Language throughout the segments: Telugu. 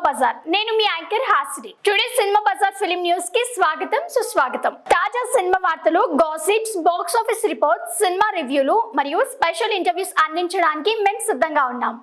బజార్. నేను మీ anchor Hasini. Today cinema Bazaar film news కి స్వాగతం సుస్వాగతం. తాజా సినిమా వార్తలు, gossips, box office reports, cinema రివ్యూలు మరియు స్పెషల్ ఇంటర్వ్యూస్ అందించడానికి మేము సిద్ధంగా ఉన్నాం.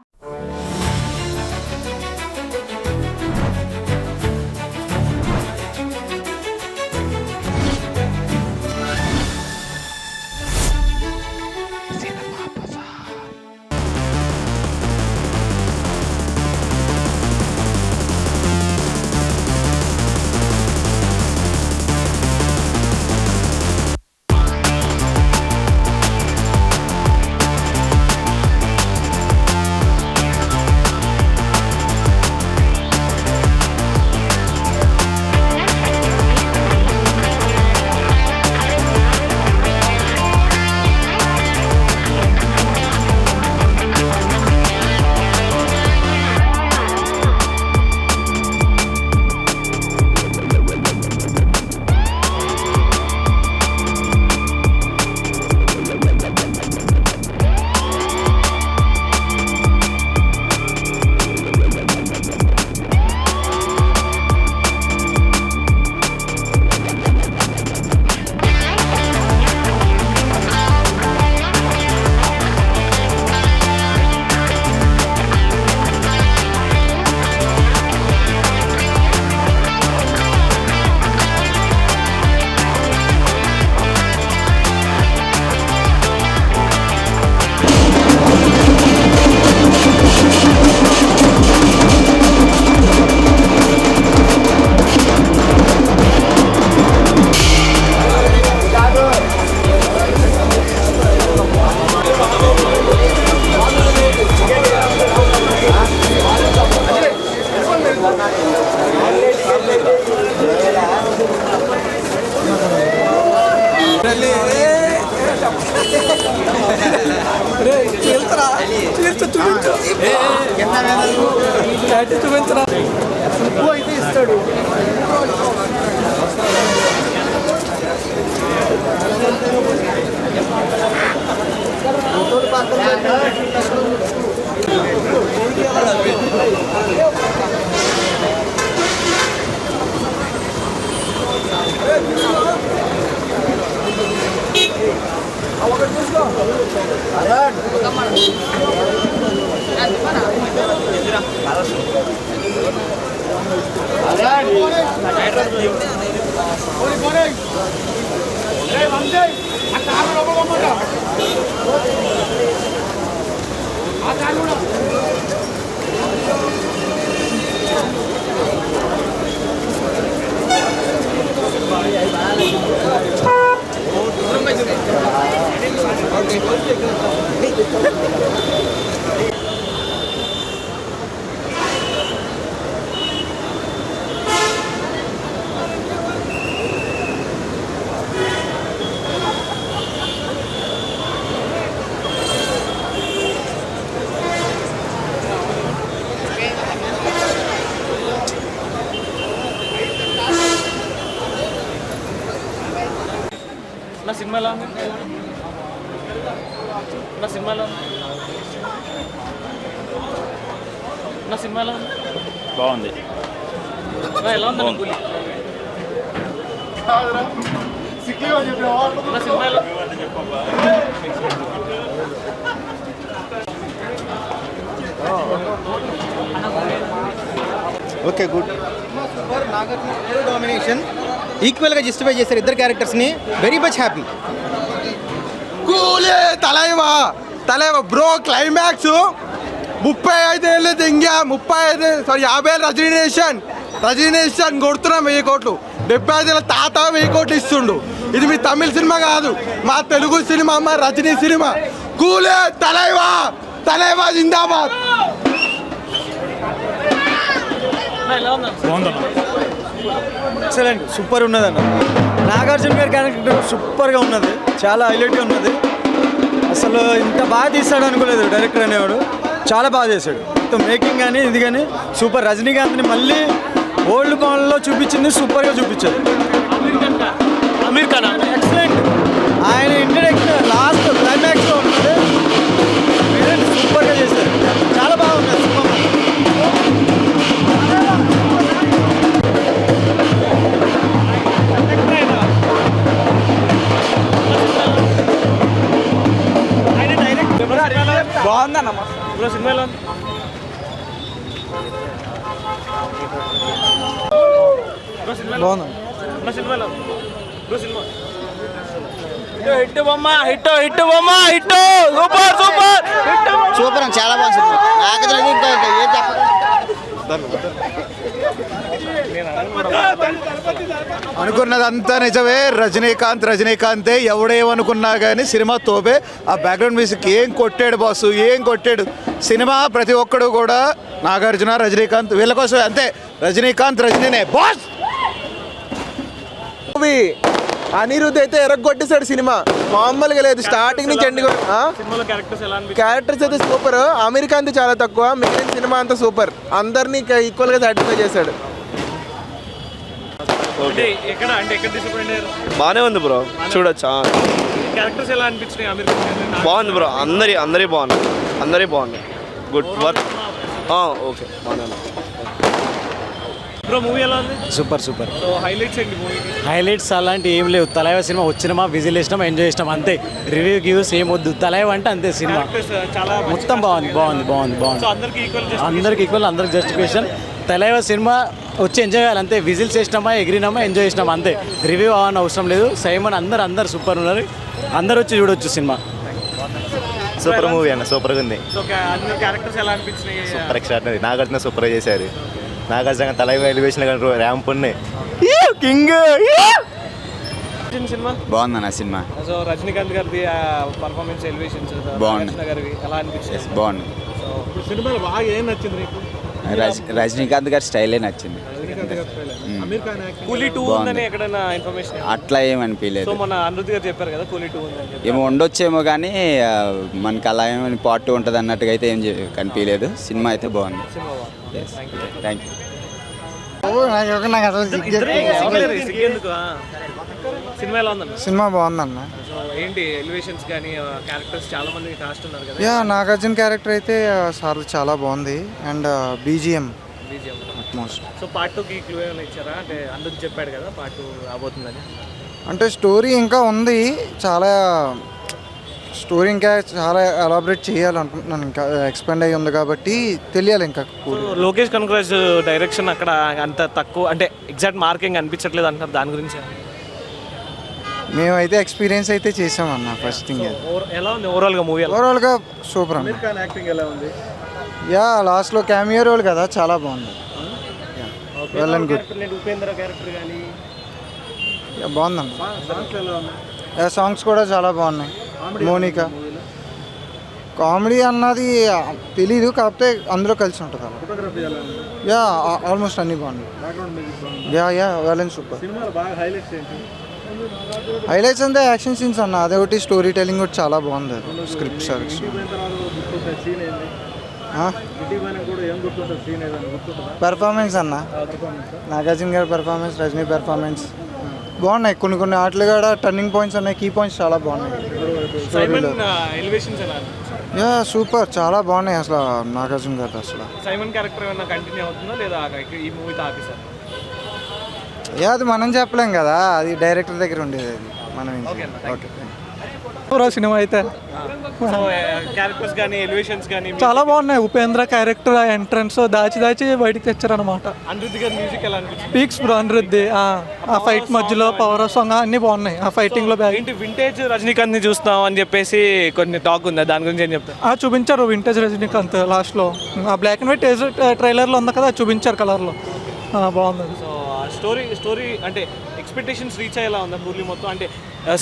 సినిమాలో బాగుంది. ఎలా ఉంది సినిమాలో? Okay good. డామినేషన్ ఈక్వల్గా జస్టిఫై చేశారు ఇద్దరు క్యారెక్టర్స్ని. Very much happy. Coolie Thalaiva bro. Climax 35 ఏళ్ళు తెంగా 50 రజనీనేషన్ కొడుతున్నాం 1000 కోట్లు. 75 ఏళ్ళ తాత 1000 కోట్లు ఇస్తుండు. ఇది మీ తమిళ సినిమా కాదు, మా తెలుగు సినిమా, మా రజనీ సినిమా. కూలే తలైవా జిందాబాద్. ఎక్సలెంట్, సూపర్ ఉన్నదన్న. నాగార్జున గారి క్యారెక్టర్ సూపర్గా ఉన్నది, చాలా హైలైట్గా ఉన్నది. అసలు ఇంత బాగా తీస్తాడు అనుకోలేదు డైరెక్టర్ అనేవాడు. చాలా బాగా చేశాడు. మొత్తం మేకింగ్ కానీ ఇది కానీ సూపర్. రజనీకాంత్ని మళ్ళీ ఓల్డ్ మోడల్లో చూపించింది, సూపర్గా చూపించారు. అమీర్ ఖాన్ ఎక్సలెంట్. ఆయన ఇంట్రడక్షన్ లాస్ట్ క్లైమాక్స్లో ఉన్నది, సూపర్గా చేశారు. చాలా బాగుంది సినిమా. బ్రో సినిమా ఎలా ఉంది? బ్రో సినిమా బాగుంది. నా సినిమా ఎలా ఉంది? బ్రో సినిమా హిట్ బొమ్మ హిట్ హిట్ బొమ్మ hit super super hit super అండి, చాలా బాగుంది సినిమా. నాగరాజు ఇంకా ఏం చెప్పాలి. అనుకున్నదంతా నిజమే. రజనీకాంతే. ఎవడేమనుకున్నా కానీ సినిమా తోపే. ఆ బ్యాక్గ్రౌండ్ మ్యూజిక్ ఏం కొట్టాడు బాసు, ఏం కొట్టాడు. సినిమా ప్రతి ఒక్కడు కూడా నాగార్జున, రజనీకాంత్ వీళ్ళ కోసం అంతే. రజనీనే బాస్. మూవీ అనిరుద్ధ్ అయితే ఎరగొట్టేశాడు సినిమా, మామూలుగా లేదు. స్టార్టింగ్ నుంచి ఎండింగ్ సినిమాలో క్యారెక్టర్స్ ఎలా అనిపించింది? క్యారెక్టర్స్ అయితే సూపర్. అమెరికా అంతా చాలా తక్కువ, మిగిలిన సినిమా అంతా సూపర్. అందరినీ ఈక్వల్గా సాటిస్ఫై చేశాడు. అంటే ఎక్కడ డిసప్పాయింట్ అయ్యారు? బాగానే ఉంది బ్రో, చూడొచ్చా. క్యారెక్టర్స్ ఎలా అనిపించినాయి? అమెరికా బాగుంది బ్రో, అందరి బాగుంది. Good work. ఓకే, బాగానే ఉంది. బ్రో మూవీ ఎలా ఉంది? సూపర్. సో హైలైట్స్ ఏంటి మూవీకి? హైలైట్స్ అలాంటి ఏం లేవు. తలైవ సినిమా వచ్చినామా, విజిల్ వేసినామా, ఎంజాయ్ చేసినాం అంతే. రివ్యూ గివ్యూస్ ఏం వద్దు. తలైవ అంటే అంతే సినిమా. క్యారెక్టర్స్ చాలా మొత్తం బాగుంది. సో అందరికి ఈక్వల్ అందరికి ఈక్వల్, అందరికి జస్టిఫికేషన్. తలైవ సినిమా వచ్చి ఎంజాయ్ చేయాలి అంతే. విజిల్స్ వేసినామా, ఎగిరినామా, ఎంజాయ్ చేసినామా అంతే. రివ్యూ అవ్వని అవసరం లేదు. సైమన్ అందరు సూపర్ ఉన్నారు. అందరు వచ్చి చూడొచ్చు సినిమా. సూపర్ మూవీ అన్న, సూపర్గా ఉంది. సో అన్ని క్యారెక్టర్స్ ఎలా అనిపించినాయి? Super extraordinary. నాగార్జున సూపర్గా చేశారు. నాగార్జున తలైవ ఎలివేషన్ కానీ ర్యాంప్ ఉన్నాయి. కింగ్ సినిమా బాగుందన్న సినిమా. సో రజనీకాంత్ గారిది పర్ఫార్మెన్స్, ఎలివేషన్స్ బాగుంది. గారివి ఎలా అనిపించింది? బాగుంది. సో సినిమాలో బాగా ఏం నచ్చింది నీకు? రజనీకాంత్ గారి స్టైలే నచ్చింది. కూలీ 2 ఉందని ఎక్కడైనా ఇన్ఫర్మేషన్? అట్లా ఏమనిపించలేదు. సో మన అనిరుద్ధ్ గారు చెప్పారు కదా కూలీ 2 ఉందని చెప్పి. ఏమో ఉండొచ్చేమో కానీ మనకి అలా ఏమని పార్ట్ ఉంటుంది అన్నట్టుగా అయితే ఏం కనిపించలేదు. సినిమా అయితే బాగుంది. Thank you. సినిమా ఎలా ఉందన్న? సినిమా బాగుందన్న. సో ఏంటి ఎలివేషన్స్ కానీ క్యారెక్టర్స్ చాలా మంది కాస్ట్ ఉన్నారు కదా. యా, నాగార్జున క్యారెక్టర్ అయితే సార్ చాలా బాగుంది. And BGM most. So part 2కి క్లూ ఏమైనా ఇచ్చారా? అంటే అందరికి చెప్పాడు కదా పార్ట్ 2 రాబోతుందని. అంటే స్టోరీ ఇంకా ఉంది, చాలా స్టోరీ ఇంకా చాలా ఎలాబరేట్ చేయాలనుకుంటున్నాను. ఇంకా ఎక్స్పెండ్ అయ్యి ఉంది కాబట్టి తెలియాలి ఇంకా. సో లోకేష్ కనకరాజ్ డైరెక్షన్ అక్కడ అంత తక్కువ, అంటే ఎగ్జాక్ట్ మార్కింగ్ అనిపించట్లేదు అంటారు. దాని గురించి మేమైతే ఎక్స్పీరియన్స్ అయితే చేసామన్న. ఫస్ట్ థింగ్ ఎలా ఉంది ఓవరాల్గా మూవీ? ఓవరాల్గా సూపర్ అన్న. యాక్టింగ్ ఎలా ఉంది? యా, లాస్ట్లో క్యామియో రోల్ కదా, చాలా బాగుంది. Well and good. Upendra character కానీ బాగుందన్న. సాంగ్స్ కూడా చాలా బాగున్నాయి. మోనికా కామెడీ అన్నది తెలీదు, కాకపోతే అందులో కలిసి ఉంటుంది అలా. యా, ఆల్మోస్ట్ అన్నీ బాగున్నాయి. Yeah well and super. Highlights అంతా యాక్షన్ సీన్స్ అన్న. అదొకటి స్టోరీ టెలింగ్ కూడా చాలా బాగుంది. స్క్రిప్ట్ సెలెక్షన్, పెర్ఫార్మెన్స్ అన్న. నాగార్జున గారి పెర్ఫార్మెన్స్, రజనీ పెర్ఫార్మెన్స్ బాగున్నాయి. కొన్ని ఆటలు కూడా టర్నింగ్ పాయింట్స్ ఉన్నాయి, కీ పాయింట్స్ చాలా బాగున్నాయి స్టోరీలో. ఎలివేషన్స్ ఎలా? యా సూపర్, చాలా బాగున్నాయి అసలు నాగార్జున గారు. అసలు సైమన్ క్యారెక్టర్ ఏమైనా కంటిన్యూ అవుతుందా లేదా ఈ మూవీతో ఆపేసారు? యా, అది మనం చెప్పలేం కదా, అది డైరెక్టర్ దగ్గర ఉండేది. అది మనం ఓకే. సినిమా అయితే సో క్యారెక్టర్స్ కానీ ఎలివేషన్స్ కానీ చాలా బాగున్నాయి. ఉపేంద్ర క్యారెక్టర్ ఎంట్రన్స్ దాచి బయటికి తెచ్చారనమాట. అనిరుద్ధ్ గారి మ్యూజిక్ ఎలా అనిపించింది? పీక్స్ బ్రో అనిరుద్ధి. ఆ ఫైట్ మధ్యలో పవర్ సాంగ్ అన్ని బాగున్నాయి. ఆ ఫైటింగ్ లో ఏంటి వింటేజ్ రజనీకాంత్ ని చూస్తాం అని చెప్పేసి కొన్ని టాక్ ఉంది, దాని గురించి ఏం చెప్తారు? చూపించారు వింటేజ్ రజనీకాంత్ లాస్ట్ లో. ఆ బ్లాక్ అండ్ వైట్ ట్రైలర్ లో ఉంది కదా, చూపించారు కలర్ లో. బాగుంది. సో స్టోరీ అంటే ఎక్స్పెక్టేషన్స్ రీచ్ అయ్యేలా ఉందా మూవీ మొత్తం? అంటే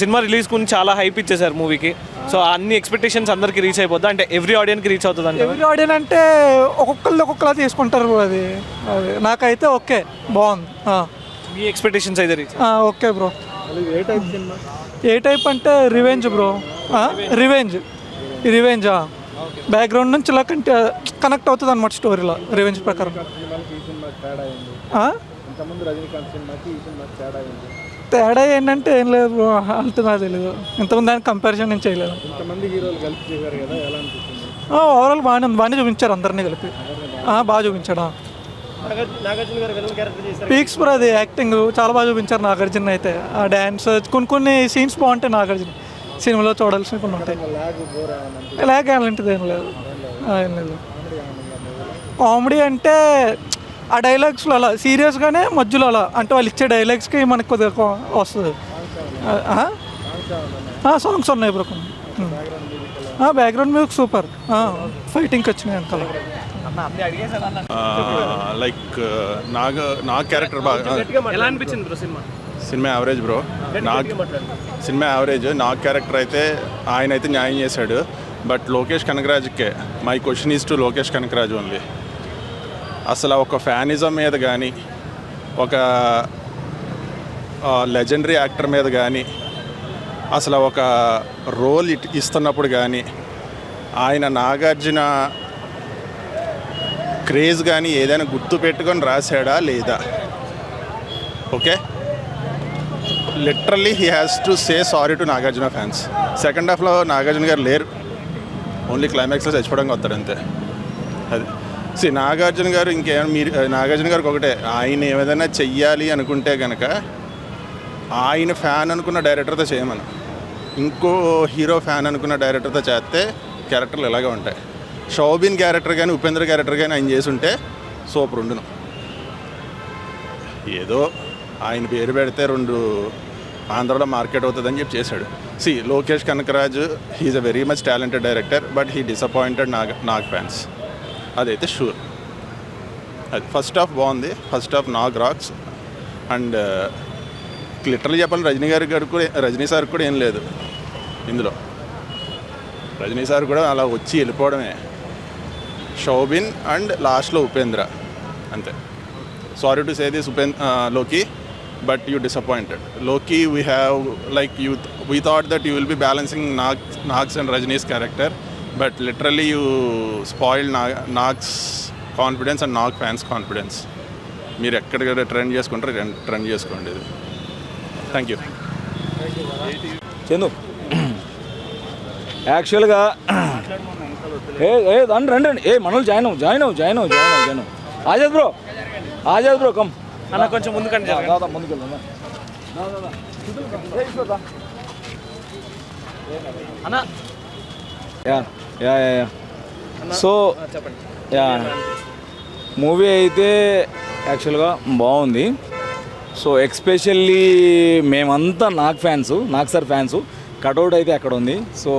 సినిమా రిలీజ్ గురించి చాలా హైప్ ఇచ్చేసారు మూవీకి. సో అన్ని ఎక్స్పెక్టేషన్స్ అందరికి రీచ్ అయిపోద్దా? అంటే ఎవ్రీ ఆడియన్కి రీచ్ అవుతుంది అంటే? ఎవ్రీ ఆడియన్ అంటే ఒక్కొక్కలా తీసుకుంటారు. అది నాకైతే ఓకే, బాగుంది. మీ ఎక్స్పెక్టేషన్స్ అయితే రీచ్? Okay bro. ఏ టైప్ అంటే రివెంజ్ బ్రో. రివెంజ్ బ్యాక్గ్రౌండ్ నుంచి ఇలా కనెక్ట్ అవుతుంది అనమాట స్టోరీలో. రివెంజ్ ప్రకారం తేడా ఏంటంటే ఏం లేదు బ్రో, అంత నాకు తెలియదు. ఇంతకుముందు దానికి కంపారిజన్ నేను చేయలేదు. ఓవరాల్ బాగానే చూపించారు అందరినీ కలిపి. బాగా చూపించాడు. పీక్స్ బ్రో, అది యాక్టింగ్ చాలా బాగా చూపించారు నాగార్జున అయితే. ఆ డ్యాన్స్ కొన్ని సీన్స్ బాగుంటాయి నాగార్జున సినిమాలో చూడాల్సిన కొన్ని ఉంటాయి. లాగ్ అలాంటిది ఏం లేదు. ఏం లేదు. కామెడీ అంటే ఆ డైలాగ్స్లో అలా సీరియస్గానే మధ్యలో అలా అంటే వాళ్ళు ఇచ్చే డైలాగ్స్కి మనకు కొద్దిగా వస్తుంది. సాంగ్స్ ఉన్నాయి బ్రో కొన్ని. Background music super. ఫైటింగ్కి వచ్చినాయి వెనకాల. లైక్ నా క్యారెక్టర్ బాగా ఎలా అనిపించింది bro cinema? Cinema average bro. Cinema average. నా క్యారెక్టర్ అయితే ఆయన అయితే న్యాయం చేశాడు. బట్ లోకేష్ కనగరాజ్కే my question is to Lokesh Kanagaraj only. అసలు ఒక ఫ్యానిజం మీద కానీ ఒక లెజెండరీ యాక్టర్ మీద కానీ అసలు ఒక రోల్ ఇస్తున్నప్పుడు కానీ ఆయన నాగార్జున క్రేజ్ కానీ ఏదైనా గుర్తు పెట్టుకొని రాశాడా లేదా? Okay, literally he has to say sorry to Nagarjuna fans. Second హాఫ్లో నాగార్జున గారు లేరు, ఓన్లీ క్లైమాక్స్లో చచ్చిపోవడానికి వస్తాడు అంతే. అది నాగార్జున గారు ఇంకేమైనా మీరు నాగార్జున గారికి ఒకటే, ఆయన ఏదైనా చెయ్యాలి అనుకుంటే కనుక ఆయన ఫ్యాన్ అనుకున్న డైరెక్టర్తో చేయమను. ఇంకో హీరో ఫ్యాన్ అనుకున్న డైరెక్టర్తో చేస్తే క్యారెక్టర్లు ఇలాగే ఉంటాయి. షౌబిన్ క్యారెక్టర్ కానీ ఉపేంద్ర క్యారెక్టర్ కానీ ఆయన చేసుంటే సూపర్ ఉండును. ఏదో ఆయన పేరు పెడితే 2 ఆంధ్రలో మార్కెట్ అవుతుందని చెప్పి చేశాడు. Lokesh Kanagaraj he is a very much talented director, but he disappointed Nag fans. అదైతే షూర్. అది ఫస్ట్ హాఫ్ బాగుంది, first half Nag rocks. And literally చెప్పాలి, రజనీ సార్ కూడా ఏం లేదు ఇందులో. రజనీ సార్ కూడా అలా వచ్చి వెళ్ళిపోవడమే. షౌబిన్ అండ్ లాస్ట్లో ఉపేంద్ర అంతే. సారీ టు సే దిస్ లోకి, బట్ యూ డిసప్పాయింటెడ్. లోకి we thought that you will be balancing Nag's and Rajini's character, but literally you spoiled Nag's confidence and Nag fans' confidence. మీరు ఎక్కడికక్కడ ట్రెండ్ చేసుకుంటారు, ట్రెండ్ చేసుకోండి. ఇది థ్యాంక్ యూ. చందు యాక్చువల్గా రండి మనోళ్ళు జాయిన్ ఆజాద్ బ్రో కమ్ అన్న కొంచెం ముందుకండి. ముందుకెళ్దాం. అన్న యా సో యా మూవీ అయితే యాక్చువల్గా బాగుంది. సో ఎక్స్పెషల్లీ మేమంతా నాగ్ సార్ ఫ్యాన్స్. కటౌట్ అయితే అక్కడ ఉంది. సో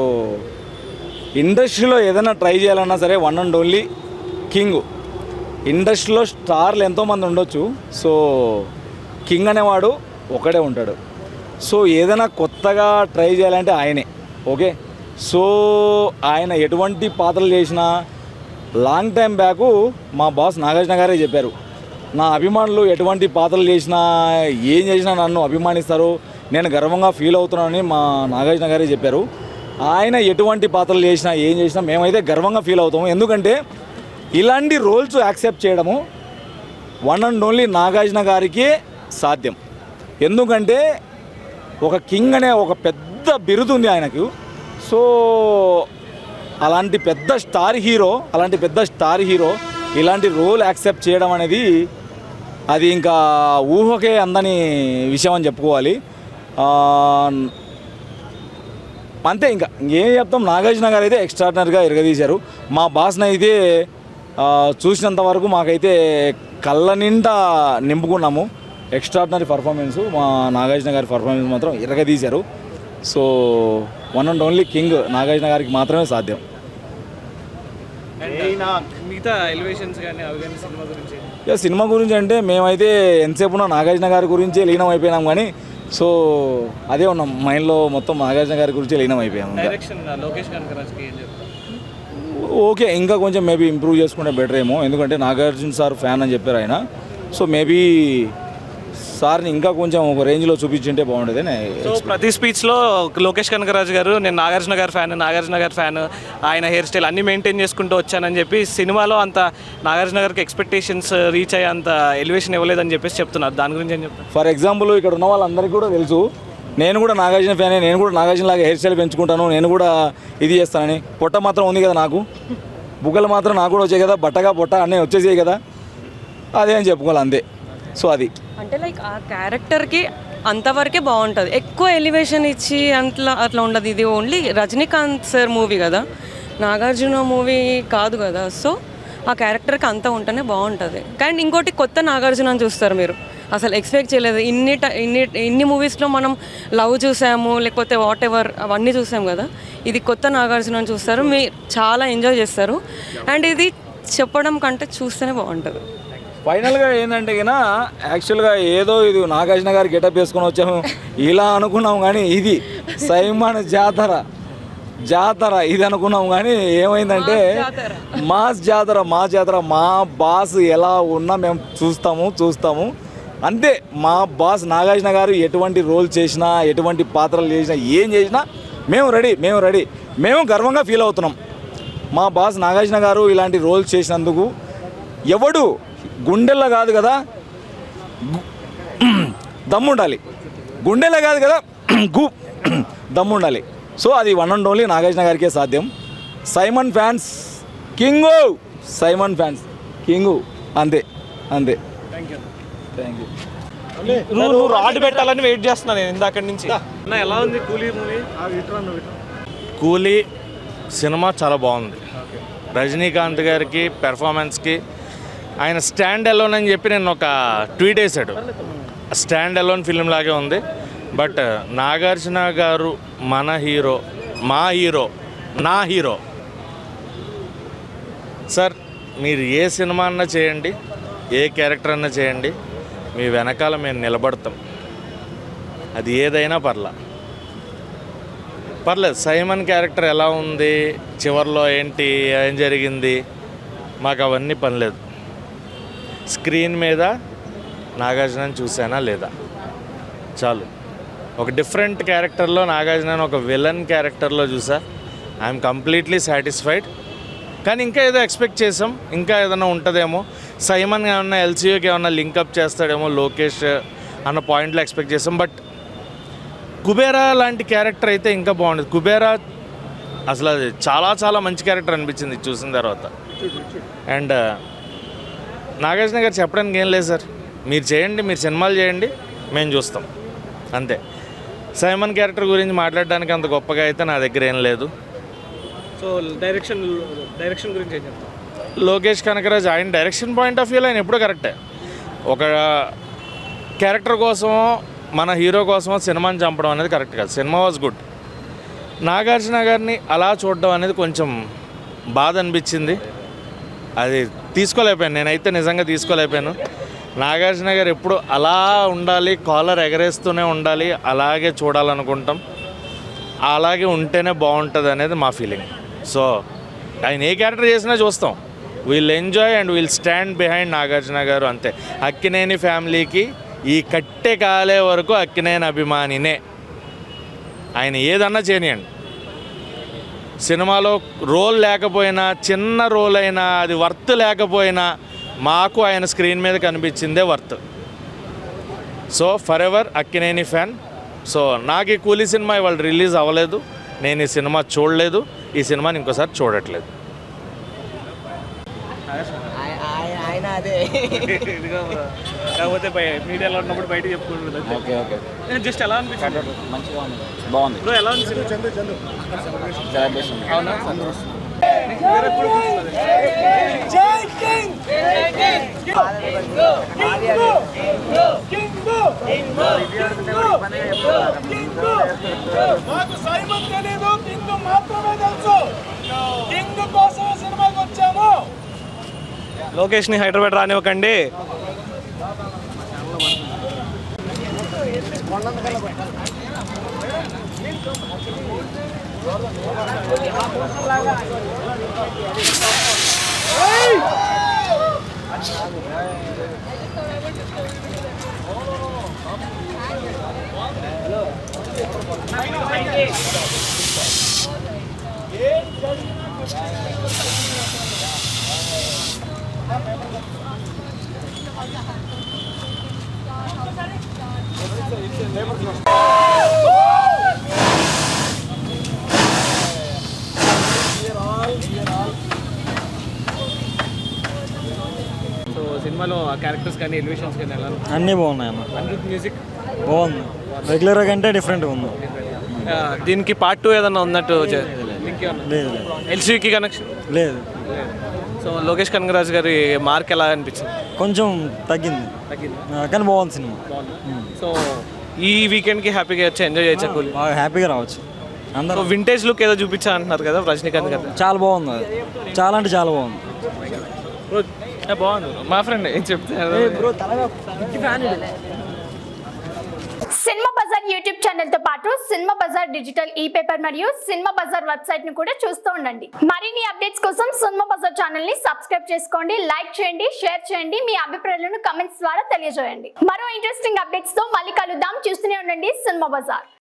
ఇండస్ట్రీలో ఏదైనా ట్రై చేయాలన్నా సరే వన్ అండ్ ఓన్లీ కింగ్. ఇండస్ట్రీలో స్టార్లు ఎంతోమంది ఉండొచ్చు, సో కింగ్ అనేవాడు ఒకడే ఉంటాడు. సో ఏదైనా కొత్తగా ట్రై చేయాలంటే ఆయనే. ఓకే, సో ఆయన ఎటువంటి పాత్రలు చేసినా లాంగ్ టైం బ్యాకు మా బాస్ నాగార్జున గారే చెప్పారు, నా అభిమానులు ఎటువంటి పాత్రలు చేసినా ఏం చేసినా నన్ను అభిమానిస్తారు, నేను గర్వంగా ఫీల్ అవుతున్నానని మా నాగార్జున గారే చెప్పారు. ఆయన ఎటువంటి పాత్రలు చేసినా ఏం చేసినా మేమైతే గర్వంగా ఫీల్ అవుతాము. ఎందుకంటే ఇలాంటి రోల్స్ యాక్సెప్ట్ చేయడము వన్ అండ్ ఓన్లీ నాగార్జున గారికి సాధ్యం. ఎందుకంటే ఒక కింగ్ అనే ఒక పెద్ద బిరుదు ఉంది ఆయనకు. సో అలాంటి పెద్ద స్టార్ హీరో ఇలాంటి రోల్ యాక్సెప్ట్ చేయడం అనేది అది ఇంకా ఊహకే అందని విషయం అని చెప్పుకోవాలి. అంతే, ఇంకా ఇంకేం చెప్తాం. నాగార్జున గారు అయితే ఎక్స్ట్రాడినరీగా ఎరగదీశారు. మా బాస్ని అయితే చూసినంత వరకు మాకైతే కళ్ళ నిండా నింపుకున్నాము. ఎక్స్ట్రాడినరీ పర్ఫార్మెన్సు మా నాగార్జున గారి పర్ఫార్మెన్స్ మాత్రం ఎరగదీశారు. So one and only king Nagarjuna గారికి మాత్రమే సాధ్యం. మిగతా ఎలివేషన్స్ కానీ అవి కానీ సినిమా గురించి? సినిమా గురించి అంటే మేమైతే ఎంతసేపు నాగార్జున గారి గురించే లీనం అయిపోయినాం. కానీ సో అదే ఉన్నాం మైండ్లో, మొత్తం నాగార్జున గారి గురించే లీనం అయిపోయాం. డైరెక్షన్ లోకేష్ కనకరాజ్కి ఏం చెప్తారు? ఓకే, ఇంకా కొంచెం మేబీ ఇంప్రూవ్ చేసుకుంటే బెటర్ ఏమో. ఎందుకంటే నాగార్జున సార్ ఫ్యాన్ అని చెప్పారు ఆయన. సో మేబీ సార్ని ఇంకా కొంచెం ఒక రేంజ్లో చూపించుంటే బాగుంటుంది. సో ప్రతి స్పీచ్లో లోకేష్ కనకరాజ్ గారు నేను నాగార్జున గారి ఫ్యాన్, ఆయన హెయిర్ స్టైల్ అన్నీ మెయింటైన్ చేసుకుంటూ వచ్చానని చెప్పి సినిమాలో అంత నాగార్జున గారికి ఎక్స్పెక్టేషన్స్ రీచ్ అయ్యే అంత ఎలివేషన్ ఇవ్వలేదని చెప్పేసి చెప్తున్నారు. దాని గురించి ఏం చెప్తారు? ఫర్ ఎగ్జాంపుల్ ఇక్కడ ఉన్న వాళ్ళందరికీ కూడా తెలుసు, నేను కూడా నాగార్జున ఫ్యానే, నేను కూడా నాగార్జున లాగా హెయిర్ స్టైల్ పెంచుకుంటాను, నేను కూడా ఇది చేస్తానని. పొట్ట మాత్రం ఉంది కదా నాకు, బుగ్గలు మాత్రం నాకు కూడా వచ్చాయి కదా, పొట్ట అన్నీ వచ్చేసాయి కదా, అదే అని చెప్పుకోవాలి అంతే. సో అది అంటే లైక్ ఆ క్యారెక్టర్కి అంతవరకే బాగుంటుంది, ఎక్కువ ఎలివేషన్ ఇచ్చి అట్లా ఉండదు. ఇది ఓన్లీ రజనీకాంత్ సార్ మూవీ కదా, నాగార్జున మూవీ కాదు కదా, సో ఆ క్యారెక్టర్కి అంతా ఉంటేనే బాగుంటుంది. కానీ ఇంకోటి కొత్త నాగార్జున అని చూస్తారు మీరు, అసలు ఎక్స్పెక్ట్ చేయలేదు. ఇన్ని మూవీస్లో మనం లవ్ చూసాము, లేకపోతే వాట్ ఎవర్ అవన్నీ చూసాం కదా, ఇది కొత్త నాగార్జున అని చూస్తారు, మీరు చాలా ఎంజాయ్ చేస్తారు. అండ్ ఇది చెప్పడం కంటే చూస్తేనే బాగుంటుంది. ఫైనల్గా ఏంటంటే కన్నా యాక్చువల్గా ఏదో ఇది నాగార్జున గారు గెటప్ వేసుకొని వచ్చాము ఇలా అనుకున్నాం, కానీ ఇది సైమన్ జాతర ఇది అనుకున్నాం. కానీ ఏమైందంటే మాస్ జాతర మా బాస్ ఎలా ఉన్నా మేము చూస్తాము అంతే. మా బాస్ నాగార్జున గారు ఎటువంటి రోల్ చేసినా, ఎటువంటి పాత్రలు చేసినా, ఏం చేసినా మేము రెడీ. మేము గర్వంగా ఫీల్ అవుతున్నాం. మా బాస్ నాగార్జున గారు ఇలాంటి రోల్స్ చేసినందుకు ఎవడు గుండెల్లో కాదు కదా దమ్ముండాలి, గుండెల్లో కాదు కదా దమ్ముండాలి. సో అది వన్ అండ్ ఓన్లీ నాగార్జున గారికే సాధ్యం. సైమన్ ఫ్యాన్స్ కింగు అంతే. Thank you. నువ్వు రాడ్ పెట్టాలని వెయిట్ చేస్తున్నాను నేను ఇందాక నుంచి. ఎలా ఉంది కూలీ మూవీ? కూలీ సినిమా చాలా బాగుంది. రజనీకాంత్ గారికి పెర్ఫార్మెన్స్కి ఆయన స్టాండ్ అలోన్ అని చెప్పి నేను ఒక ట్వీట్ వేసాడు. స్టాండ్ అలోన్ ఫిల్మ్ లాగే ఉంది. బట్ నాగార్జున గారు మన హీరో, నా హీరో సార్. మీరు ఏ సినిమా అన్నా చేయండి, ఏ క్యారెక్టర్ అన్నా చేయండి, మీ వెనకాల మేము నిలబడతాం. అది ఏదైనా పర్లేదు. సైమన్ క్యారెక్టర్ ఎలా ఉంది, చివరిలో ఏంటి, ఏం జరిగింది, మాకు అవన్నీ పనిలేదు. స్క్రీన్ మీద నాగార్జునని చూసానా లేదా చాలు. ఒక డిఫరెంట్ క్యారెక్టర్లో నాగార్జున ఒక విలన్ క్యారెక్టర్లో చూసా. I'm completely satisfied. కానీ ఇంకా ఏదో ఎక్స్పెక్ట్ చేసాం, ఇంకా ఏదైనా ఉంటుందేమో. సైమన్ ఏమన్నా ఎల్సీయూకి ఏమన్నా లింకప్ చేస్తాడేమో లోకేష్ అన్న పాయింట్లో ఎక్స్పెక్ట్ చేసాం. బట్ కుబేరా లాంటి క్యారెక్టర్ అయితే ఇంకా బాగుండేది. కుబేరా అసలు అది చాలా మంచి క్యారెక్టర్ అనిపించింది చూసిన తర్వాత. అండ్ నాగార్జున గారు చెప్పడానికి ఏం లేదు సార్, మీరు చేయండి, మీరు సినిమాలు చేయండి, మేము చూస్తాం అంతే. సైమన్ క్యారెక్టర్ గురించి మాట్లాడడానికి అంత గొప్పగా అయితే నా దగ్గర ఏం లేదు. సో డైరెక్షన్ గురించి ఏం చెప్తాం? లోకేష్ కనకరాజ్ ఆయన డైరెక్షన్ పాయింట్ ఆఫ్ వ్యూలో ఆయన ఎప్పుడూ కరెక్టే. ఒక క్యారెక్టర్ కోసమో మన హీరో కోసమో సినిమాని చంపడం అనేది కరెక్ట్ కాదు. Cinema was good. నాగార్జున గారిని అలా చూడడం అనేది కొంచెం బాధ అనిపించింది. అది తీసుకోలేకపోయాను, నేనైతే నిజంగా తీసుకోలేకపోయాను. నాగార్జున గారు ఎప్పుడు అలా ఉండాలి, కాలర్ ఎగరేస్తూనే ఉండాలి, అలాగే చూడాలనుకుంటాం. అలాగే ఉంటేనే బాగుంటుంది అనేది మా ఫీలింగ్. సో ఆయన ఏ క్యారెక్టర్ చేసినా చూస్తాం. We'll enjoy and we'll stand behind Nagarjuna garu అంతే. అక్కినేని ఫ్యామిలీకి ఈ కట్టె కాలే వరకు అక్కినేని అభిమానినే. ఆయన ఏదన్నా చేయనియండి, సినిమాలో రోల్ లేకపోయినా, చిన్న రోల్ అయినా, అది వర్త్ లేకపోయినా, మాకు ఆయన స్క్రీన్ మీద కనిపించిందే worth. So forever Akkineni fan. So నాకు ఈ కూలీ సినిమా ఇవాళ రిలీజ్ అవ్వలేదు, నేను ఈ సినిమా చూడలేదు, ఈ సినిమాని ఇంకోసారి చూడట్లేదు. కాకపోతే మీడియాలో ఉన్నప్పుడు బయట చెప్పుకుంటుంది. జస్ట్ ఎలా అనిపించింది? మంచిగా ఉంది, బాగుంది. బ్రో ఎలా ఉంది సినిమా? అవునా? లోకేష్ని హైదరాబాద్ రానివ్వకండి. సో సినిమాలో ఆ క్యారెక్టర్స్ కానీ ఎలివేషన్స్ కానీ ఎలా అన్నీ బాగున్నాయి అన్న. అనిరుద్ మ్యూజిక్ బాగుంది, రెగ్యులర్ కంటే డిఫరెంట్గా ఉంది. దీనికి పార్ట్ 2 ఏదన్నా ఉన్నట్టు లేదు ఎల్సీకి కనెక్షన్ లేదు సో లోకేష్ కనగరాజు గారి మార్క్ ఎలా అనిపించింది? కొంచెం తగ్గింది కానీ బాగుంది సినిమా సో ఈ వీకెండ్కి హ్యాపీగా వచ్చి ఎంజాయ్ చేయొచ్చు కూల్. బాగా హ్యాపీగా రావచ్చు అందరూ. వింటేజ్ లుక్ ఏదో చూపించా అంటున్నారు కదా రజనీకాంత్ గారు. చాలా బాగుంది అది, చాలా అంటే చాలా బాగుంది. బాగుంది మా ఫ్రెండ్ ఏం చెప్తారు. సినిమా బజార్ యూట్యూబ్ ఛానల్ తో పాటు సినిమా బజార్ డిజిటల్ ఈ పేపర్ మరియు సినిమా బజార్ వెబ్సైట్ ను కూడా చూస్తూ ఉండండి. మరిన్ని అప్డేట్స్ కోసం సినిమా బజార్ ఛానల్ ని సబ్స్క్రైబ్ చేసుకోండి, లైక్ చేయండి, షేర్ చేయండి, మీ అభిప్రాయాలను కమెంట్స్ ద్వారా తెలియజేయండి. మరో ఇంట్రెస్టింగ్ అప్డేట్స్ తో మళ్ళీ కలుద్దాం. చూస్తూనే ఉండండి సినిమా బజార్.